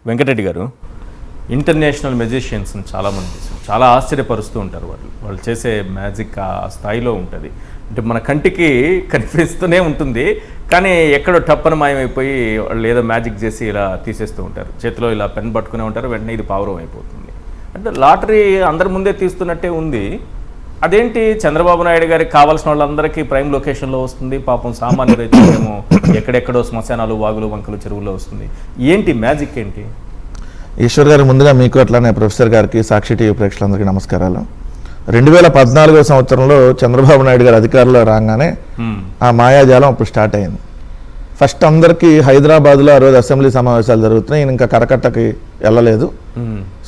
వెంకటరెడ్డి గారు, ఇంటర్నేషనల్ మెజిషియన్స్ని చాలామంది చాలా ఆశ్చర్యపరుస్తూ ఉంటారు. వాళ్ళు చేసే మ్యాజిక్ ఆ స్థాయిలో ఉంటుంది. అంటే మన కంటికి కనిపిస్తూనే ఉంటుంది, కానీ ఎక్కడో టప్పన మాయమైపోయి వాళ్ళు ఏదో మ్యాజిక్ చేసి ఇలా తీసేస్తూ ఉంటారు. చేతిలో ఇలా పెన్ పట్టుకునే ఉంటారు, వెంటనే ఇది పావురం అయిపోతుంది. అంటే లాటరీ అందరి ముందే తీస్తున్నట్టే ఉంది. అదేంటి చంద్రబాబు నాయుడు గారికి కావాల్సిన వాళ్ళందరికీ ప్రైమ్ లొకేషన్లో వస్తుంది, పాపం సామాన్య రైతులేమో ఎక్కడెక్కడో శ్మశానాలు, వాగులు, వంకలు, చెరువుల్లో వస్తుంది. ఏంటి మ్యాజిక్ ఏంటి? ఈశ్వర్ గారు, ముందుగా మీకు అట్లానే ప్రొఫెసర్ గారికి, సాక్షి టీవీ ప్రేక్షకులందరికీ నమస్కారాలు. 2014 సంవత్సరంలో చంద్రబాబు నాయుడు గారు అధికారంలో రాగానే ఆ మాయాజాలం అప్పుడు స్టార్ట్ అయింది. ఫస్ట్ అందరికీ హైదరాబాద్లో ఆ రోజు అసెంబ్లీ సమావేశాలు జరుగుతున్నాయి, ఇంకా కరకట్టకి వెళ్ళలేదు.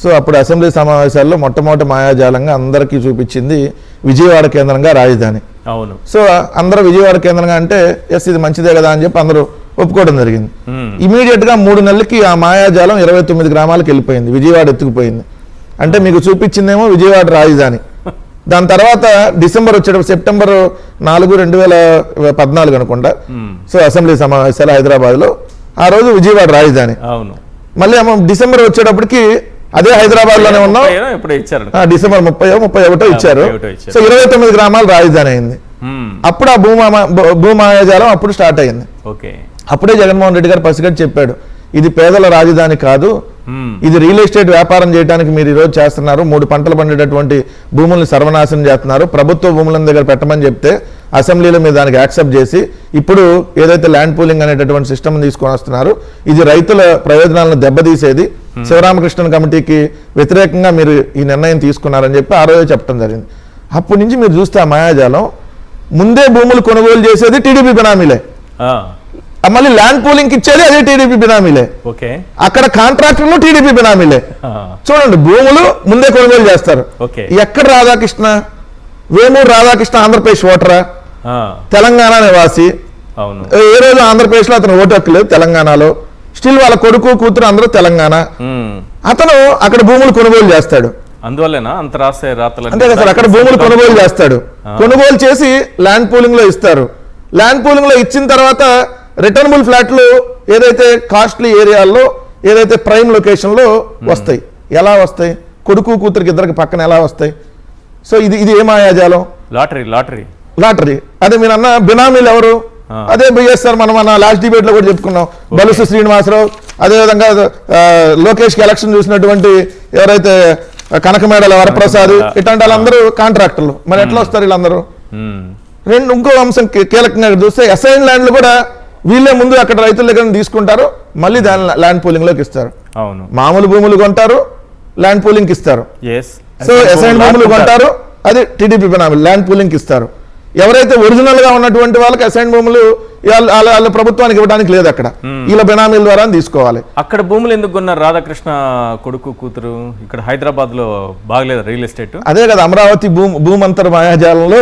సో అప్పుడు అసెంబ్లీ సమావేశాల్లో మొట్టమొదటి మాయాజాలంగా అందరికీ చూపించింది విజయవాడ కేంద్రంగా రాజధాని. అవును. సో అందరూ విజయవాడ కేంద్రంగా అంటే ఎస్ ఇది మంచిదే కదా అని చెప్పి అందరూ ఒప్పుకోవడం జరిగింది. ఇమీడియట్ గా 3 నెలలకి ఆ మాయాజాలం 29 గ్రామాలకు వెళ్ళిపోయింది, విజయవాడ ఎత్తుకుపోయింది. అంటే మీకు చూపించిందేమో విజయవాడ రాజధాని. దాని తర్వాత డిసెంబర్ వచ్చేటప్పుడు సెప్టెంబర్ 4, 2014 అనుకుంటా, సో అసెంబ్లీ సమావేశాలు హైదరాబాద్లో, ఆ రోజు విజయవాడ రాజధాని. అవును. మళ్ళీ డిసెంబర్ వచ్చేటప్పటికి అదే హైదరాబాద్ లోనే ఉన్నాం, డిసెంబర్ 30, 31 ఇచ్చారు. సో 29 గ్రామాలు రాజధాని అయింది. అప్పుడు ఆ భూమాయాజాలం అప్పుడు స్టార్ట్ అయింది. అప్పుడే జగన్మోహన్ రెడ్డి గారు పసిగట్టి చెప్పాడు, ఇది పేదల రాజధాని కాదు, ఇది రియల్ ఎస్టేట్ వ్యాపారం చేయడానికి మీరు ఈరోజు చేస్తున్నారు, 3 పంటలు పండేటటువంటి భూముల్ని సర్వనాశనం చేస్తున్నారు, ప్రభుత్వ భూముల దగ్గర పెట్టమని చెప్తే అసెంబ్లీలో మీరు దానికి యాక్సెప్ట్ చేసి ఇప్పుడు ఏదైతే ల్యాండ్ పూలింగ్ అనేటటువంటి సిస్టమ్ తీసుకొని వస్తున్నారు, ఇది రైతుల ప్రయోజనాలను దెబ్బతీసేది, శివరామకృష్ణన్ కమిటీకి వ్యతిరేకంగా మీరు ఈ నిర్ణయం తీసుకున్నారని చెప్పి ఆ రోజే చెప్పడం జరిగింది. అప్పటి నుంచి మీరు చూస్తే ఆ మాయాజాలం, ముందే భూములు కొనుగోలు చేసేది టీడీపీ బినామీలే, మళ్ళీ ల్యాండ్ పూలింగ్ ఇచ్చేది అదే టీడీపీ బినామీలే, అక్కడ కాంట్రాక్టర్లు టీడీపీ బినామీలే. చూడండి, భూములు ముందే కొనుగోలు చేస్తారు. ఎక్కడ రాధాకృష్ణ, వేమూరు రాధాకృష్ణ ఆంధ్రప్రదేశ్ ఓటరా, తెలంగాణ నివాసి, ఏ రోజు ఆంధ్రప్రదేశ్ లో అతను ఓటు హక్కు లేదు, తెలంగాణలో స్టిల్ వాళ్ళ కొడుకు కూతురు అందరూ తెలంగాణ. అతను అక్కడ భూములు కొనుగోలు చేస్తాడు, అందువల్లనా అంత రాసే రాతలు అంతే కదా సార్. అక్కడ భూములు కొనుగోలు చేస్తాడు, కొనుగోలు చేసి ల్యాండ్ పూలింగ్ లో ఇస్తారు. ల్యాండ్ పూలింగ్ లో ఇచ్చిన తర్వాత రిటర్నబుల్ ఫ్లాట్లు ఏదైతే కాస్ట్లీ ఏరియాల్లో ఏదైతే ప్రైమ్ లొకేషన్ లో వస్తాయి. ఎలా వస్తాయి? కొడుకు కూతురికి ఇద్దరికి పక్కన ఎలా వస్తాయి? సో ఇది ఏ మాయాజాలం? లాటరీ. అదే మీరు అన్న బినామీలు ఎవరు? అదే బిఎస్ఆర్. మనం మన లాస్ట్ డిబేట్ లో కూడా చెప్పుకున్నాం, బలుసు శ్రీనివాసరావు, అదేవిధంగా లోకేష్ కి ఎలక్షన్ చూసినటువంటి ఎవరైతే కనకమేడల వరప్రసాద్, ఇట్లాంటి వాళ్ళందరూ కాంట్రాక్టర్లు. మరి ఎట్లా వస్తారు వీళ్ళందరూ? ఇంకో అంశం కీలకంగా చూస్తే అసైన్ ల్యాండ్లు కూడా వీళ్ళే ముందు అక్కడ రైతుల దగ్గర తీసుకుంటారు, మళ్ళీ దాని ల్యాండ్ పూలింగ్ లోకి ఇస్తారు. మామూలు భూములు కొంటారు, ల్యాండ్ పూలింగ్ ఇస్తారు. సో అసైన్ భూములు కొంటారు, అది టీడీపీ బినామీలు ల్యాండ్ పూలింగ్ ఇస్తారు. ఎవరైతే ఒరిజినల్ గా ఉన్నటువంటి వాళ్ళకి అసైన్ భూములు వాళ్ళ ప్రభుత్వానికి ఇవ్వడానికి లేదు, అక్కడ వీళ్ళ బినామీల ద్వారా తీసుకోవాలి. అక్కడ భూములు ఎందుకు కొన్నారు? రాధాకృష్ణ కొడుకు కూతురు ఇక్కడ హైదరాబాద్ లో బాగలేదు రియల్ ఎస్టేట్. అదే కదా, అమరావతి భూమంతర మాయాజాలంలో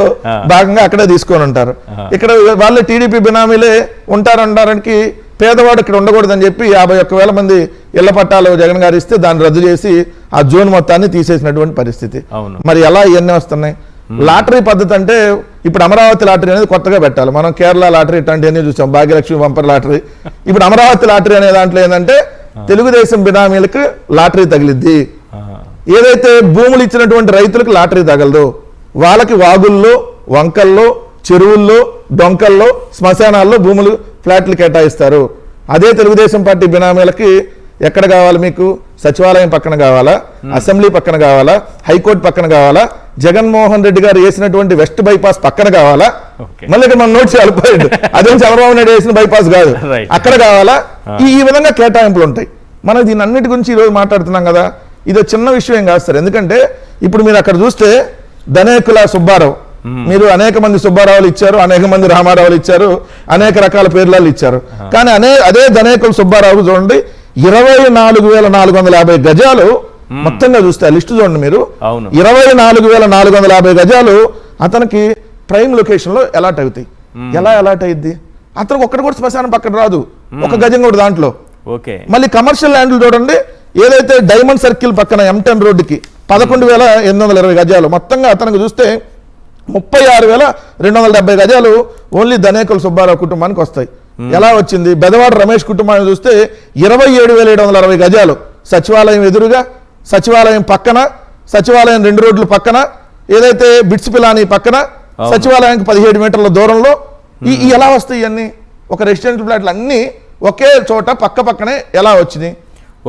భాగంగా అక్కడే తీసుకొని ఉంటారు. ఇక్కడ వాళ్ళే టీడీపీ బినామీలే ఉంటారనడానికి పేదవాడు ఇక్కడ ఉండకూడదని చెప్పి 51,000 మంది ఇళ్ల పట్టాలు జగన్ గారు ఇస్తే దాన్ని రద్దు చేసి ఆ జోన్ మొత్తాన్ని తీసేసినటువంటి పరిస్థితి. మరి ఎలా ఇవన్నీ వస్తున్నాయి? లాటరీ పద్ధతి అంటే ఇప్పుడు అమరావతి లాటరీ అనేది కొత్తగా పెట్టాలి. మనం కేరళ లాటరీ ఇట్లాంటివన్నీ చూసాం, భాగ్యలక్ష్మి బంపర్ లాటరీ. ఇప్పుడు అమరావతి లాటరీ అనే దాంట్లో ఏంటంటే తెలుగుదేశం బినామీలకు లాటరీ తగిలిద్ది. ఏదైతే భూములు ఇచ్చినటువంటి రైతులకు లాటరీ తగలదు, వాళ్ళకి వాగుల్లో, వంకల్లో, చెరువుల్లో, డొంకల్లో, శ్మశానాల్లో భూములు, ఫ్లాట్లు కేటాయిస్తారు. అదే తెలుగుదేశం పార్టీ బినామీలకి ఎక్కడ కావాలి? మీకు సచివాలయం పక్కన కావాలా, అసెంబ్లీ పక్కన కావాలా, హైకోర్టు పక్కన కావాలా, జగన్మోహన్ రెడ్డి గారు వేసినటువంటి వెస్ట్ బైపాస్ పక్కన కావాలా? మళ్ళీ ఇక్కడ మనం నోట్స్ వెళ్ళిపోయాడు, అదేం చంద్రబాబు నాయుడు వేసిన బైపాస్ కాదు, అక్కడ కావాలా? ఈ విధంగా కేటాయింపులు ఉంటాయి. మనం దీని అన్నిటి గురించి ఈరోజు మాట్లాడుతున్నాం కదా, ఇది చిన్న విషయం కాదు సార్. ఎందుకంటే ఇప్పుడు మీరు అక్కడ చూస్తే ధనేకుల సుబ్బారావు, మీరు అనేక మంది సుబ్బారావులు ఇచ్చారు, అనేక మంది రామారావులు ఇచ్చారు, అనేక రకాల పేర్లు ఇచ్చారు. కానీ అదే ధనేకుల సుబ్బారావు చూడండి, 24,450 గజాలు మొత్తంగా చూస్తే లిస్టు చూడండి మీరు, 24,450 గజాలు అతనికి ప్రైమ్ లొకేషన్ లో అలాట్ అవుతాయి. ఎలా అలాట్ అయ్యిద్ది? అతనికి ఒక్కటి కూడా శ్మశానం పక్కన రాదు, ఒక గజం కూడా దాంట్లో. మళ్ళీ కమర్షియల్ ల్యాండ్లు చూడండి, ఏదైతే డైమండ్ సర్కిల్ పక్కన M10 రోడ్డుకి 11,820 గజాలు మొత్తంగా అతనికి చూస్తే 36,270 గజాలు ఓన్లీ ధనేకుల సుబ్బారావు కుటుంబానికి వస్తాయి. ఎలా వచ్చింది? బెదవాడ రమేష్ కుటుంబాన్ని చూస్తే 27,760 గజాలు సచివాలయం ఎదురుగా, సచివాలయం పక్కన, సచివాలయం 2 రోడ్లు పక్కన, ఏదైతే బిట్స్ పిలాని పక్కన, సచివాలయానికి 17 మీటర్ల దూరంలో ఈ ఎలా వస్తాయి ఇవన్నీ? ఒక రెసిడెన్షియల్ ఫ్లాట్లు అన్నీ ఒకే చోట పక్క పక్కనే ఎలా వచ్చినాయి?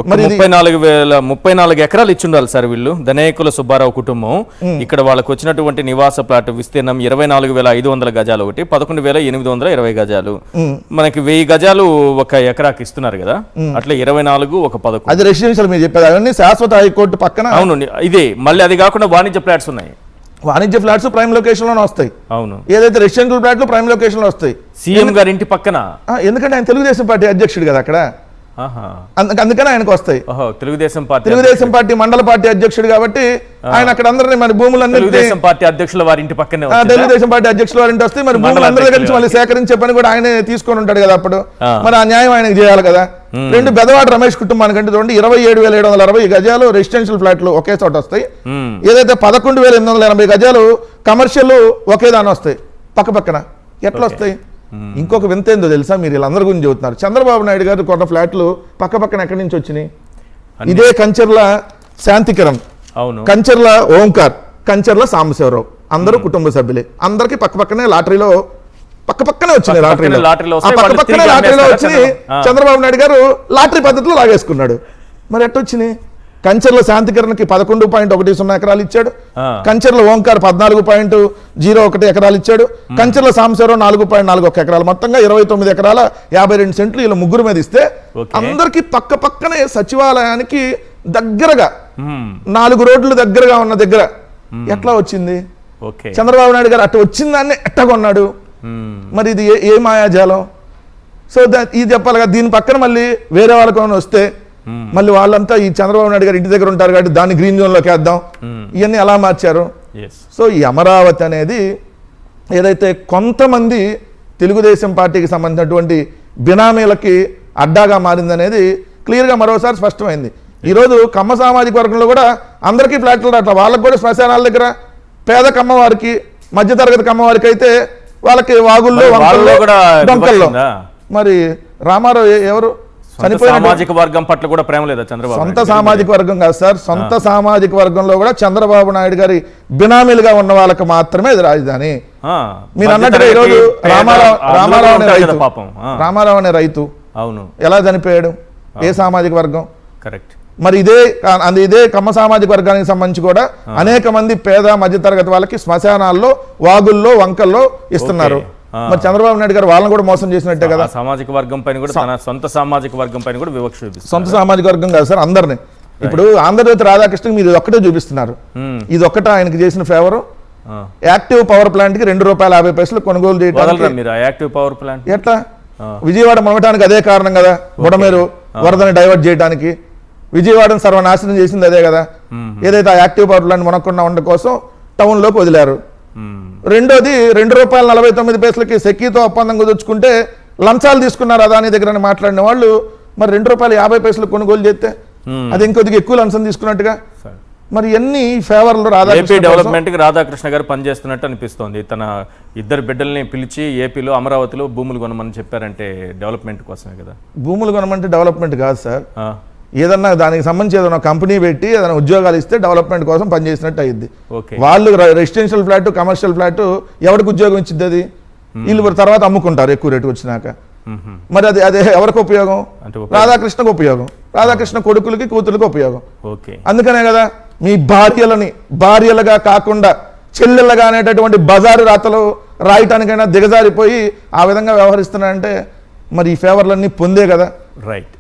ఒక 34 ఎకరాలు ఇచ్చి ఉండాలి సార్ వీళ్ళు. ధనేకుల సుబ్బారావు కుటుంబం ఇక్కడ వాళ్ళకు వచ్చినటువంటి నివాస ప్లాట్ విస్తీర్ణం 24,500 గజాలు ఒకటి, 11,820 గజాలు. మనకి 1000 గజాలు ఒక ఎకరాకి ఇస్తున్నారు కదా, అట్లా 24 ఒక 11. అది రెసిడెన్షియల్ మీరు చెప్పేది, అవన్నీ శాశ్వత హైకోర్టు పక్కన. అవును, ఇదే మళ్ళీ అది కాకుండా వాణిజ్య ఫ్లాట్స్ ఉన్నాయి. వాణిజ్య ఫ్లాట్స్ ప్రైమ్ లొకేషన్ లోనే వస్తాయి. అవును, ఏదైతే రెసిడెన్షియల్ ఫ్లాట్లు ప్రైమ్ లొకేషన్ లో వస్తాయి. సీఎం గారి ఇంటి పక్కన, ఎందుకంటే ఆయన తెలుగుదేశం పార్టీ అధ్యక్షుడు కదా అక్కడ, అందుకని ఆయనకు వస్తాయి. తెలుగుదేశం పార్టీ మండల పార్టీ అధ్యక్షుడు కాబట్టి ఆయన అక్కడ అందరినీ మరి భూములన్నీ తెలుగుదేశం పార్టీ అధ్యక్షుల వారి ఇంటి పక్కనే, తెలుగుదేశం పార్టీ అధ్యక్షుల వారి ఇంటి వస్తే మరి భూములందరి దగ్గర నుంచి మళ్ళీ సేకరించే పని కూడా ఆయనే తీసుకొని ఉంటాడు కదా అప్పుడు. మరి ఆ న్యాయం ఆయనకు చేయాలి కదా. 2 బెదవాడ రమేష్ కుటుంబానికంటే చూడండి 27,760 గజాలు రెసిడెన్షియల్ ఫ్లాట్లు ఒకే చోట వస్తాయి. ఏదైతే 11,880 గజాలు కమర్షియల్ ఒకే దాని వస్తాయి పక్క పక్కన. ఎట్లా వస్తాయి? ఇంకొక వింత ఏందో తెలుసా? మీరు వీళ్ళందరి గురించి చెబుతున్నారు. చంద్రబాబు నాయుడు గారు కొన్న ఫ్లాట్లు పక్క పక్కన ఎక్కడి నుంచి వచ్చినాయి? ఇదే కంచర్ల శాంతికిరణ్, కంచర్ల ఓంకార్, కంచర్ల సాంబశివరావు, అందరూ కుటుంబ సభ్యులే. అందరికి పక్క పక్కనే లాటరీలో పక్కనే వచ్చినాయి. లాటరీలో వచ్చి చంద్రబాబు నాయుడు గారు లాటరీ పద్ధతిలో లాగేసుకున్నాడు. మరి ఎట్టొచ్చినాయి? కంచర్ల శాంతికిరణ్కి 11.10 ఎకరాలు ఇచ్చాడు. కంచర్ల ఓంకార్ 14.01 ఎకరాలు ఇచ్చాడు. కంచర్ల సాంబశివరావు 4.41 ఎకరాలు, మొత్తంగా 29 ఎకరాల 52 సెంట్లు వీళ్ళ ముగ్గురు మీద ఇస్తే అందరికి పక్క పక్కనే సచివాలయానికి దగ్గరగా 4 రోడ్లు దగ్గరగా ఉన్న దగ్గర ఎట్లా వచ్చింది? చంద్రబాబు నాయుడు గారు అటు వచ్చిందాన్ని ఎట్టగొన్నాడు. మరి ఇది ఏ మాయాజాలం? సో ఇది చెప్పాలి కదా. దీని పక్కన మళ్ళీ వేరే వాళ్ళకి వస్తే మళ్ళీ వాళ్ళంతా ఈ చంద్రబాబు నాయుడు గారు ఇంటి దగ్గర ఉంటారు కాబట్టి దాన్ని గ్రీన్ జోన్ లోకి వేద్దాం, ఇవన్నీ ఎలా మార్చారు? సో ఈ అమరావతి అనేది ఏదైతే కొంతమంది తెలుగుదేశం పార్టీకి సంబంధించినటువంటి బినామీలకి అడ్డాగా మారిందనేది క్లియర్గా మరోసారి స్పష్టమైంది. ఈరోజు కమ్మ సామాజిక వర్గంలో కూడా అందరికీ ఫ్లాట్లు రావట్లా. వాళ్ళకి కూడా శ్మశానాల దగ్గర పేద కమ్మవారికి, మధ్యతరగతి కమ్మవారికి అయితే వాళ్ళకి వాగుల్లో, డొంకల్లో. మరి రామారావు ఎవరు సామాజిక వర్గం పట్ల కూడా ప్రేమ లేదా చంద్రబాబు? సొంత సామాజిక వర్గం కాదు సార్, సొంత సామాజిక వర్గంలో కూడా చంద్రబాబు నాయుడు గారి బినామీలుగా ఉన్న వాళ్ళకి మాత్రమే ఇది రాజధాని. మీరు అన్నట్టుగా ఈరోజు రామారావు అనే రైతు అవును ఎలా చనిపోయాడు? ఏ సామాజిక వర్గం? కరెక్ట్. మరి ఇదే కమ్మ సామాజిక వర్గానికి సంబంధించి కూడా అనేక మంది పేద మధ్యతరగతి వాళ్ళకి శ్మశానాల్లో, వాగుల్లో, వంకల్లో ఇస్తున్నారు. మరి చంద్రబాబు నాయుడు గారు వాళ్ళని కూడా మోసం చేసినట్టే కదా. సామాజిక వర్గం పైన కూడా, తన సొంత సామాజిక వర్గం పైన కూడా వివక్ష చూపిస్తారు. సొంత సామాజిక వర్గం కాదు సార్, అందరినీ. ఇప్పుడు ఆంధ్రజ్యోతి రాధాకృష్ణ మీరు ఒక్కటే చూపిస్తున్నారు. ఇది ఒక్కట ఆయనకి చేసిన ఫేవర్. యాక్టివ్ పవర్ ప్లాంట్ కి ₹2.50 కొనుగోలు చేయడానికి యాక్టివ్ పవర్ ప్లాంట్ ఎట్లా? విజయవాడ మొదటానికి అదే కారణం కదా, బుడమేరు వరదని డైవర్ట్ చేయడానికి. విజయవాడను సర్వనాశనం చేసింది అదే కదా. ఏదైతే ఆ యాక్టివ్ పవర్ ప్లాంట్ మునక్కుండా ఉండడం కోసం టౌన్ లోకి వదిలారు. రెండోది ₹2.49 సెక్కీతో ఒప్పందం కుదుర్చుకుంటే లంచాలు తీసుకున్నారు అదాని దగ్గర మాట్లాడిన వాళ్ళు. మరి ₹2.50 కొనుగోలు చేస్తే అది ఇంకొద్దిగా ఎక్కువ లంచం తీసుకున్నట్టుగా. మరి ఎన్ని ఫేవర్లు రాధాకృష్ణ గారు పనిచేస్తున్నట్టు అనిపిస్తోంది. తన 2 బిడ్డల్ని పిలిచి ఏపీలో అమరావతిలో భూములు కొనమని చెప్పారంటే డెవలప్మెంట్ కోసమే కదా. భూములు కొనమంటే డెవలప్మెంట్ కాదు సార్. ఏదన్నా దానికి సంబంధించి ఏదైనా కంపెనీ పెట్టి ఏదైనా ఉద్యోగాలు ఇస్తే డెవలప్మెంట్ కోసం పనిచేసినట్టు అయ్యింది. వాళ్ళు రెసిడెన్షియల్ ఫ్లాట్, కమర్షియల్ ఫ్లాట్ ఎవరికి ఉద్యోగం ఇచ్చింది? అది వీళ్ళు తర్వాత అమ్ముకుంటారు ఎక్కువ రేటు వచ్చినాక. మరి అదే ఎవరికి ఉపయోగం? రాధాకృష్ణకు ఉపయోగం, రాధాకృష్ణ కొడుకులకి, కూతురికి ఉపయోగం. అందుకనే కదా మీ భార్యలుగా కాకుండా చెల్లెళ్ళగా అనేటటువంటి బజారు రాతలు రాయటానికైనా దిగజారిపోయి ఆ విధంగా వ్యవహరిస్తున్నారంటే మరి ఈ ఫేవర్లన్నీ పొందే కదా. రైట్.